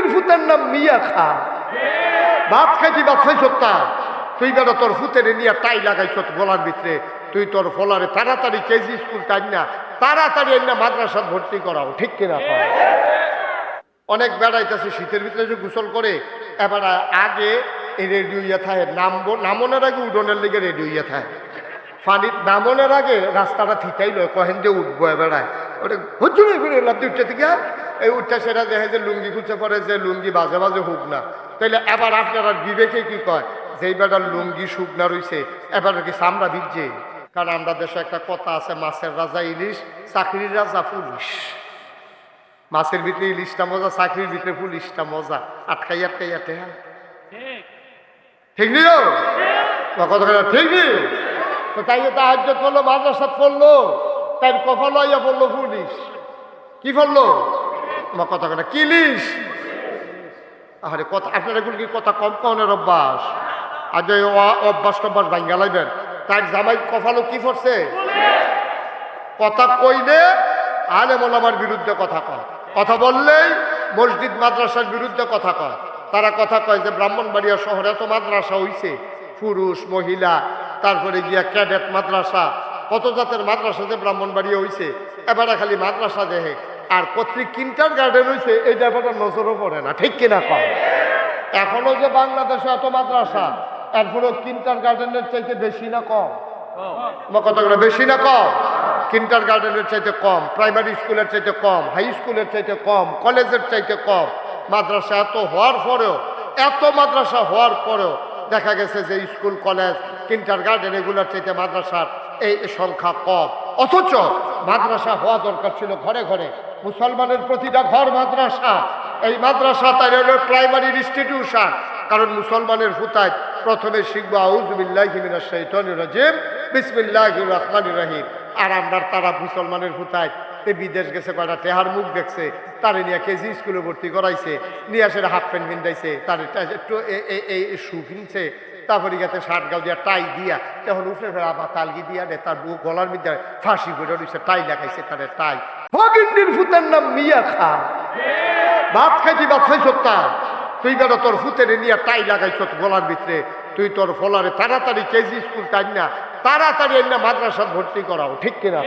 ফকিন্নির ফুতের নাম মিয়া খা। ভাত খাইছি ভাত খাইছ তা তুই বেটা তোর ফুতের নিয়ে টাই লাগাইছ গলার ভিতরে, তুই তোর ফলারে তাড়াতাড়ি কেজি স্কুল টাইম না তাড়াতাড়ি না মাদ্রাসা ভর্তি করাও, ঠিক কিনা? অনেক বেড়াইতেছে শীতের ভিতরে যে গোসল করে, এবার আগে এই রেডি হইয়া থাকে, নামনের আগে উডনের লেগে রেডি হইয়া থাকে। পানির নামনের আগে রাস্তাটা থিতাই লয়, কহেন যে উঠবো বেড়ায়, ওটা হচ্ছে লাভ উঠতে থেকে এই উঠতে সেটা দেখে যে লুঙ্গি খুঁজে পড়ে, যে লুঙ্গি বাজে বাজে হোক না। তাইলে এবার আপনারা বিবেকে কি কয়, যেই বেটার লুঙ্গি শুকনা রইছে এবার কি চামড়া ভিজছে? কারণ আমরা দেশে একটা কথা আছে, মাছের রাজা ইলিশ, চাকরির রাজা পুলিশ। মাছের ভিতরে ইলিশটা মজা, চাকরির ভিতরে পুলিশটা মজা, আটকাই আটকাই আটে। ঠিক নিও কথা ঠিক নি? তো তাই তাহাজ্জুদ পড়লো, মাদ্রাসা পড়লো, তাই কপাল ইয়া পড়লো পুলিশ। কি পড়লো? আমার কথা কথা কিলিশ। আরে কথা আপনারা এগুলো কি কথা কম কনের অভ্যাস? আজ অভ্যাস টভ্যাস ভাঙ্গা লাইবেন। তার জামাই কপালও কি করছে? কথা কইলে আলেম ওলামার বিরুদ্ধে কথা কয়, কথা বললেই মসজিদ মাদ্রাসার বিরুদ্ধে কথা কয়। তারা কথা কয় যে ব্রাহ্মণবাড়িয়া শহরে এত মাদ্রাসা হইছে, পুরুষ মহিলা, তারপরে গিয়া ক্যাডেট মাদ্রাসা, কত জাতের মাদ্রাসা যে ব্রাহ্মণবাড়িয়া হইছে। এবারে খালি মাদ্রাসা দেখে আর কর্তৃক কিন্টার গার্ডেন হইছে, এই ব্যাপারটা নজরও পড়ে না, ঠিক কিনা কয়? এখনো যে বাংলাদেশে এত মাদ্রাসা, এরপরেও কিন্টার গার্ডেনের চাইতে বেশি না কম? কথাগুলো বেশি না কম? কিন্টার গার্ডেনের চাইতে কম, প্রাইমারি স্কুলের চাইতে কম, হাই স্কুলের চাইতে কম, কলেজের চাইতে কম। মাদ্রাসা এত হওয়ার পরেও, এত মাদ্রাসা হওয়ার পরেও দেখা গেছে যে স্কুল কলেজ কিন্টার গার্ডেন এগুলোর চাইতে মাদ্রাসার এই সংখ্যা কম। অথচ মাদ্রাসা হওয়া দরকার ছিল ঘরে ঘরে, মুসলমানের প্রতিটা ঘর মাদ্রাসা। এই মাদ্রাসা তাই হলো প্রাইমারি ইনস্টিটিউশন। কারণ মুসলমানের ফুতায় প্রথমে শিখবো আউযু বিল্লাহি মিনাশ শাইতানির রাজিম, বিসমিল্লাহির রহমানির রহিম। আর আমরা তারা মুসলমানের ফুতায় বিদেশ গেছে, কয়টা টেহার মুখ দেখছে, তারে নিয়ে কেজি স্কুলে ভর্তি করাইছে, নিয়ে আসে হাফ প্যান্ট ভিন্দাইছে, তার একটু এই শু কিনছে, তারপরে গেছে শার্ট গাও দিয়া টাই দিয়া, তখন উঠে ফেরা আবার তালগি দিয়া দে, তার গলার মধ্যে ফাঁসি করে দিচ্ছে, টাই লাগাইছে, তাদের টাই। ফকিন্নির ফুতের নাম মিয়া খা। ভাত খাইছি ভাত খাইছ তা তুই বেটা তোর ফুতের নিয়ে টাই লাগাইছ গলার ভিতরে, তুই তোর ফলারে তাড়াতাড়ি কেজি স্কুল টাইম না তাড়াতাড়ি এনে মাদ্রাসা ভর্তি করাও, ঠিক কিনা?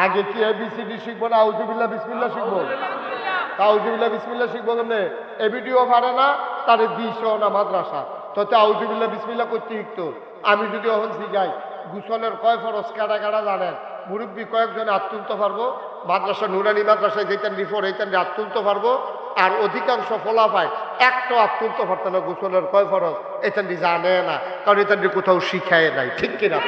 আগে কি এবিসিডি শিখবো না আউযুবিল্লাহ বিসমিল্লাহ শিখবো? আউযুবিল্লাহ বিসমিল্লাহ শিখবো কেমনে? এবিডিও পারে না, তারে দিস না মাদ্রাসা, তো আউযুবিল্লাহ বিসমিল্লাহ করতে শিখতো। আমি যদি এখন শিখাই গুসলের কয় ফরজ কাটা কাটা জানেন, মুরব্বী কয়েকজনে হাত তুলতে পারবো, মাদ্রাসা নুরানি মাদ্রাসায় যেতেন রিফোর এইতেন হাত তুলতে পারবো, আর অধিকাংশ ফলা পায় একটা হাত তুলতে পারতো না গুসলের কয় ফরজ, এতেন জানে না, কারণ এতেন কোথাও শিখায় নাই, ঠিক কিনা?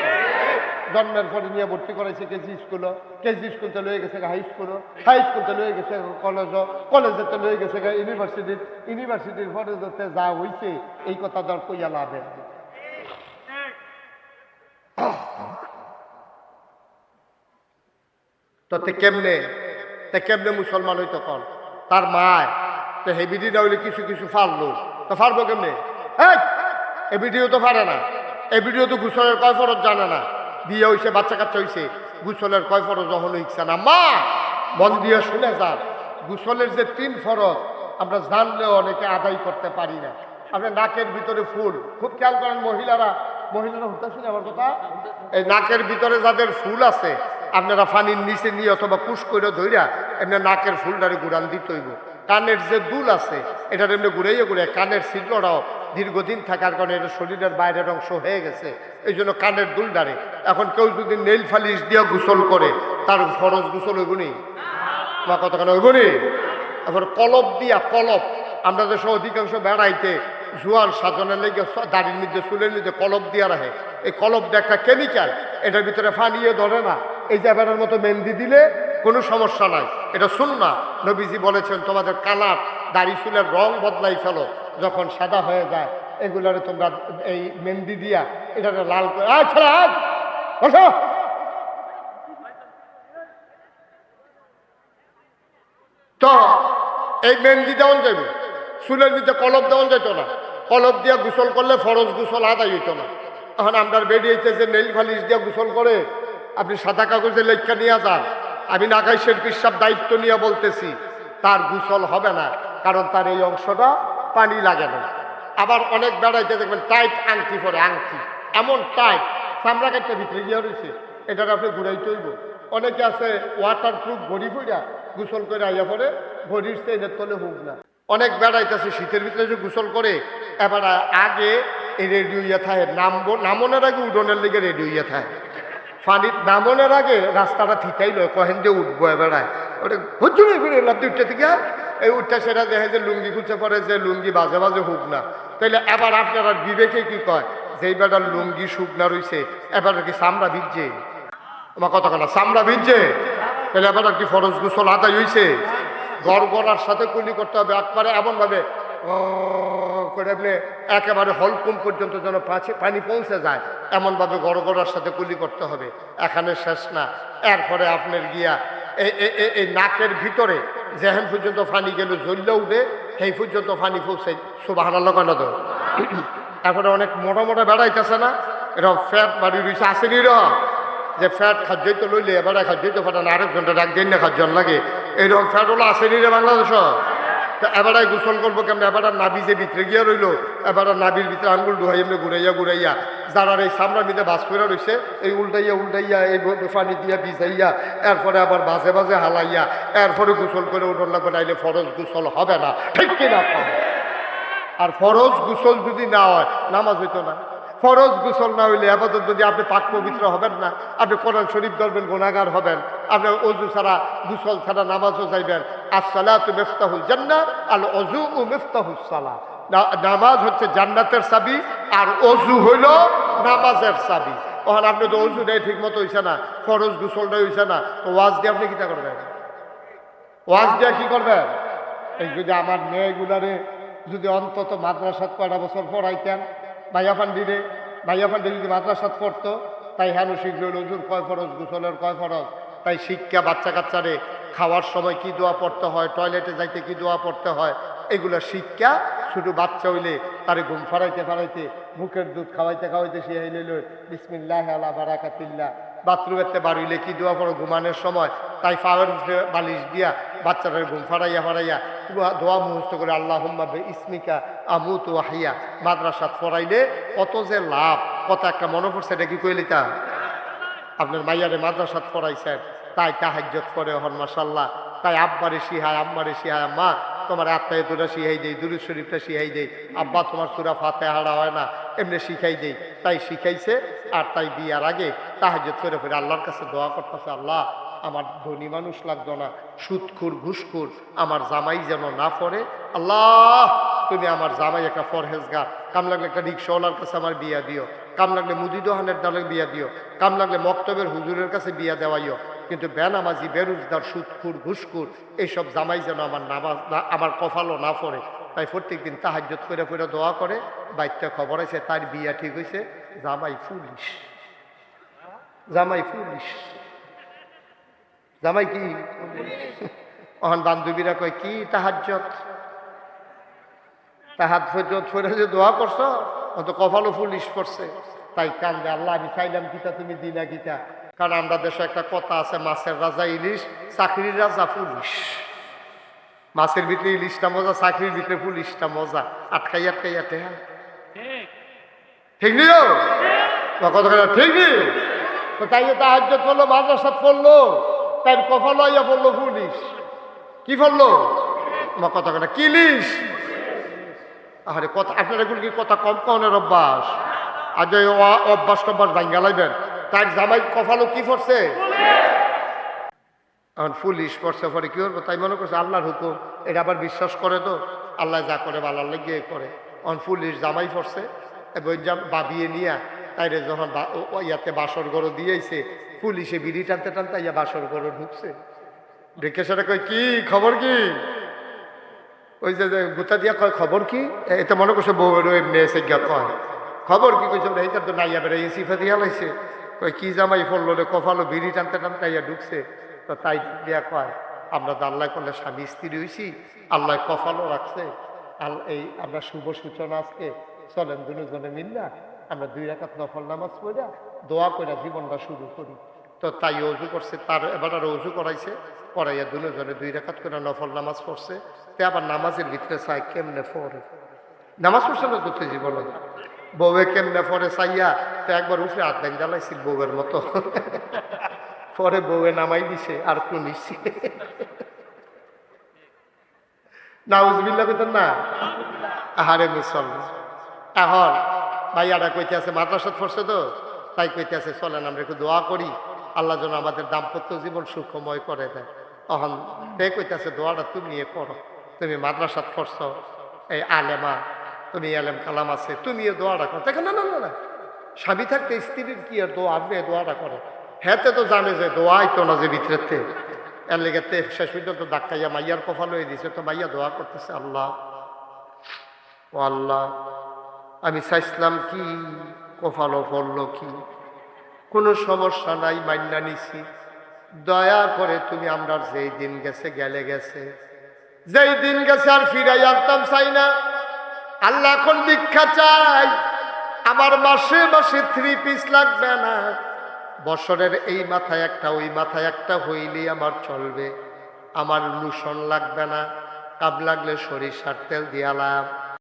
জন্মের পরে নিয়ে ভর্তি করাইছে কেজি স্কুলও, কেজি স্কুলতে লয়ে গেছে হাই স্কুলও, হাই স্কুলতে লয়ে গেছে কলেজও, কলেজেতে লয়ে গেছে ইউনিভার্সিটির, ইউনিভার্সিটির পরে যাতে যা হইছে এই কথা দর কইয়া লাভে। তো কেমনে মুসলমান হইতো কন? তার মায় তো হেবিডি না হইলে কিছু কিছু ফারলো, তো ফারবো কেমনে? এই ভিডিও তো পারে না, এই ভিডিও তো গুসলের কয় ফরজ জানে না, বিয়ে হয়েছে বাচ্চা কাচ্চা হয়েছে, গুসলের কয় ফরজ যখন হইছে না। মা মন দিয়ে শুনে যান, গুসলের যে 3 ফরজ আমরা জানলেও অনেকে আদায় করতে পারি না। আপনি নাকের ভিতরে ফুল খুব খেয়াল করেন, মহিলারা হতেছেন আমার কথা, এই নাকের ভিতরে যাদের ফুল আছে আপনারা পানির নিচে নিয়ে অথবা কুশ করে ধইরা এমনি নাকের ফুলটারে গুড়ান দিতে হইব। কানের যে দুল আছে এটার এমনি ঘুরাইয়ে কানের ছিদ্রটাও দীর্ঘদিন থাকার কারণে এটা শরীরের বাইরের অংশ হয়ে গেছে, এই জন্য কানের দুল ডারে। এখন কেউ যদি নেইল ফালিশ দিয়ে গোসল করে তার ফরজ গোসল হইব নি? আমার কথা কেন হইব নি? এবার কলপ দিয়া, কলপ আমরা দেশে অধিকাংশ বেড়াইতে জোয়ান সাজনের লেগে দাড়ির মধ্যে চুলের মধ্যে কলপ দিয়া রাখে। এই কলপটা একটা কেমিক্যাল, এটার ভিতরে ফানিয়ে ধরে না। এই যে এবারের মতো মেহেন্দি দিলে কোনো সমস্যা নাই, এটা সুন্নাহ। নবীজি বলেছেন তোমাদের কালার দাড়ি চুলের রং বদলাই ফেলো, যখন সাদা হয়ে যায় এগুলারে তোমরা এই মেহেন্দি দিয়া এটাকে লাল করে তো এই মেহেন্দি দেওয়ান যাবে, চুলের মধ্যে কলপ দেওয়ান যেত না, কলপ দিয়া গোসল করলে ফরজ গোসল আদায় হইত না। এখন আমরা বেরিয়েছে যে নেইল ফালিশ দিয়া গোসল করে, আপনি সাদা কাগজে লেখা নিয়ে যান। আমি নাগাইশের পিসাব দায়িত্ব নিয়ে বলতেছি, তার গোসল হবে না, কারণ তার এই অংশটা পানি লাগে না। আবার অনেক বেড়াইতে দেখবেন টাইট আংটি পরে, আংটি এমন টাইট চামড়া কাটতে ভিতরে গিয়ে রয়েছে, এটার আপনি ঘুরাইতে হইব। অনেকে আছে ওয়াটার প্রুফ ঘড়ি ফুইরা গোসল করে আইয়া পরে ঘড়ির চেইনের তলে হোক না। অনেক বেড়াইতেছে শীতের ভিতরে যে গোসল করে, এবার আগে এই রেডি হইয়া থাকে, নামনের আগে উডনের লেগে রেডি হইয়া থাকে। পানির নামনের আগে রাস্তাটা ঠিকাই লয়, কহেন যে উঠবো বেড়ায়, ওটা হচ্ছুড়ে ফিরে লাভ উঠতে থেকে এই উঠটা সেটা দেখে যে লুঙ্গি খুঁজে পড়ে, যে লুঙ্গি বাজে বাজে হোক না। তাইলে এবার আপনারা বিবেকে কি কয়, যেই বেটার লুঙ্গি শুকনা রইছে এবার কি চামড়া ভিজছে? আমার কথা কেনা চামড়া ভিজছে, তাহলে এবার কি ফরজ গোসল আদায় হইছে? গড়গড়ার সাথে কুলি করতে হবে একবারে এমনভাবে করে আপনি একেবারে হলকুম পর্যন্ত যেন পানি পৌঁছে যায়, এমনভাবে গড়গড়ার সাথে কুলি করতে হবে। এখানে শেষ না, এরপরে আপনার গিয়া এই নাকের ভিতরে যেহেন পর্যন্ত পানি গেল জ্বললে উঠে সেই পর্যন্ত পানি পৌঁছে। সুবহানাল্লাহ কেন তো? তারপরে অনেক মোটা মোটা বেড়াইতেছে না, এরকম ফ্যাট বাড়ি রয়েছে, আসেনি রকম যে ফ্যাট খাদ্যই তো লইলে এবার খাদ্যই তো ফাটান, আরেকজনটা ডাক দিন না খাদ্যন লাগে, এইরকম ফ্যাট হলো আসেনি রে বাংলাদেশ। তো এবারে গোসল করবো কেমন? এবার নাবি যে ভিতরে গিয়া রইলো, এবার নাবির ভিতরে আঙ্গুল ডুহাই এমনি ঘুরাইয়া ঘুরাইয়া যারা এই সামরার ভিতরে বাস করে রয়েছে এই উল্টাইয়া উল্টাইয়া এই পানি দিয়া ভিজাইয়া এরপরে আবার বাজে বাজে হালাইয়া এরপরে গোসল করে উঠন লাগবে, নাইলে ফরজ গোসল হবে না। ঠিক কিনা? আর ফরজ গোসল যদি না হয় নামাজ হইতো না। ফরজ গোসল না হইলে আপাতত যদি আপনি পাক পবিত্র হবেন না, আপনি কোরআন শরীফ ধরবেন, গুনাহগার হবেন, আপনি অজু ছাড়া গোসল ছাড়া নামাজও যাইবেন। আসসালাতু মিফতাহুল জান্নাহ আল ওযু মিফতাহুস সালাহ। নামাজ হচ্ছে জান্নাতের চাবি আর অজু হইল নামাজের চাবি। ওখানে আপনি তো অজু নেই ঠিক মতো হইছে না, ফরজ গোসলটাই হইছে না, তো ওয়াজ দিয়ে আপনি কিতা করবেন? ওয়াজ দিয়ে কি করবেন? এই যদি আমার মেয়েগুলারে যদি অন্তত মাদ্রাসাত কয়টা বছর পড়াইতেন, ভাইয়া ফান্ডি যদি মাদ্রাসাত পড়তো, তাই হ্যাঁ শিখল নজুর কয় ফরজ, গোসলের কয় ফরজ, তাই শিক্ষা বাচ্চা কাচ্চারে খাওয়ার সময় কি দোয়া পড়তে হয়, টয়লেটে যাইতে কি দোয়া পড়তে হয়, এগুলো শিক্ষা। শুধু বাচ্চা হইলে তারে ঘুম ফাড়াইতে ফাড়াইতে মুখের দুধ খাওয়াইতে খাওয়াইতে সে হইল বিসমিল্লাহ আলা বারাকাতিল্লাহ। বাথরুমেতে বাড়িলে কি দোয়া পড়ো ঘুমানোর সময়, তাই পাওয়ার বালিশ দিয়া বাচ্চাটার ঘুম ফাড়াইয়া ফাড়াইয়া দোয়া মুহূর্ত করে আল্লাহুম্মা ইসমিকা আমুতু ওয়া আহইয়া। মাদ্রাসাত পড়াইলে কত যে লাভ, কত একটা মনে পড়ছে, এটা কি কইলি তা আপনার মাইয়ারে মাদ্রাসাত পড়াইছেন, তাই তাহাজ্জুদ করে হন মাশাআল্লাহ, তাই আব্বারে শিহায় আম্মারে শিহায়, আম্মা তোমার আত্মায়তুটা শিখাই দেই, দুরূদ শরীফটা শিখাই দেই, আব্বা তোমার সূরা ফাতিহা হয় না এমনি শিখাই দেই, তাই শিখাইছে। আর তাই বিয়ার আগে তাহাজ্জুদ করে ফিরে আল্লাহর কাছে দোয়া করতেছে, আল্লাহ আমার ধনী মানুষ লাগতো না, সুদখোর ঘুষখোর আমার জামাই যেন না পড়ে, আল্লাহ তুমি আমার জামাই একটা পরহেজগার, কাম লাগলে একটা রিক্সাওয়ালার কাছে আমার বিয়া দিও, কাম লাগলে মুদি দোকানের দালে বিয়া দিও, কাম লাগলে মক্তবের হুজুরের কাছে বিয়া দেওয়াইও, কিন্তু বেনামাজি বেরোজগার সুদখোর ঘুষখোর এইসব জামাই যেন আমার নামাজ না, আমার কপালও না পড়ে। তাই প্রত্যেক দিন তাহাজ্জুদ করে করে দোয়া করে। বাইকটা খবর আছে তার বিয়া ঠিক হয়েছে, জামাই পুলিশ, জামাই পুলিশ, জামাই কি অহন বান্ধবীরা কয় কি তাহাজ্জুদ করে যে দোয়া করছো, অত কপালও পুলিশ করছে। তাই কান্দে, আল্লাহ আমি চাইলাম কিতা তুমি দিনা কিতা। কারণ আমরা দেশে একটা কথা আছে, মাছের রাজা ইলিশ, চাকরির রাজা পুলিশ। মাছের ভিতরে ইলিশটা মজা, চাকরির ভিতরে পুলিশটা মজা, আটকাই আটকাইয়া টেহা। ঠিক নিও কথা ঠিক নি? তো তাই তাহাজ্জুদ পড়লো, মাদ্রাসাত পড়লো, তাই কপাল আইয়া পড়লো পুলিশ। কি পড়লো? আমার কথা কথা কি ইলিশ? আরে কথা আপনার এগুলো কি কথা কম কনের অভ্যাস? আজ অভ্যাস টভ্যাস ভাঙ্গা লাইবেন। তার জামাই কপালও কি পড়ছে? এখন পুলিশ পড়ছে, পরে কি করবো? তাই মনে করছে আল্লাহর হুকুম, এটা আবার বিশ্বাস করে তো, আল্লাহ যা করে ভালো লেগে করে। এখন পুলিশ জামাই পড়ছে, বাবিয়ে নিয়া তাইরে যখন ইয়াতে বাসর গরু দিয়েছে, পুলিশে বিড়ি টানতে টানতে ইয়া বাসর গরু ঢুকছে, ঢুকে সেটা কই কি খবর কি? ওই যে গুতা দিয়া কয় খবর কি? এটা মনে করছে বউয়ের এমনি এসে গিয়া কয় খবর কি? কইছে এইটার তো নাইয়া বেড়ে সিফা দিয়া লাইছে। কই কি জামাই পড়লো রে, কপালো বিড়ি টানতে টানতে ইয়া ঢুকছে। তো তাই দিয়া কয় আমরা তো আল্লাহ করলে স্বামী স্ত্রী হয়েছি, আল্লাহ কপালও রাখছে, এই আমরা শুভ সূচনা আজকে চলেন দুজনে মিল্লা আমরা 2 রাকাত নফল নামাজ পড়া দোয়া করে জীবনটা শুরু করি। তো তাই অজু করছে, তার এবার আর অজু করাইছে, পড়াইয়া দুজনে 2 রাকাত করে নফল নামাজ পড়ছে। তে আবার নামাজের ভিতরে চাই কেমনে পড়ে, নামাজ পড়ছে না তো তুই জীবনে, বউয়ে কেমনে পড়ে চাইয়া তো একবার উঠে হাত ব্যাং জ্বালাইছিল বউয়ের মতো। পরে বউয়ে নামাই দিছে আর একটু নিচ্ছে। নাউজুবিল্লাহ কইতেন না? আহারে মুসলমান। এখন ভাইয়ারা কইতে আছে মাদ্রাসাত পড়ছে তো, তাই কইতে আছে চলেন আমরা একটু দোয়া করি আল্লাহ যেন আমাদের দাম্পত্য জীবন সুখময় করে দেয়। তখন তে কইতেছে দোয়াটা তুমি করো, তুমি মাদ্রাসাত পড়ছ, এই আলেমা, তুমি আলেম কালাম আছে, তুমি এ দোয়াটা করো। দেখেন না না না না, স্বামী থাকতে স্ত্রীর কি আর দোয়া আসবে, দোয়াটা করে। হ্যাঁ তো জানে যে দোয়াই তো না যে ভিতরেতে, এর লেগে শেষ পর্যন্ত ধাক্কাইয়া মাইয়ার কপাল হয়ে দিছে। তো মাইয়া দোয়া করতেছে, আল্লাহ ও আল্লাহ, আমি চাইছিলাম কি, কপালও পড়লো কি, কোনো সমস্যা নাই, মান্না নিছি, দয়া করে তুমি আমরা যেই দিন গেছে গেলে গেছে, যেই দিন গেছে আর ফিরাই আনতাম চাই না। আল্লাহ এখন ভিক্ষা চাই, আমার মাসে মাসে 3 পিস লাগবে না, বছরের এই মাথায় একটা ওই মাথায় একটা হইলেই আমার চলবে। আমার লুশন লাগবে না, কাব লাগলে সরিষার তেল দিয়ালাম,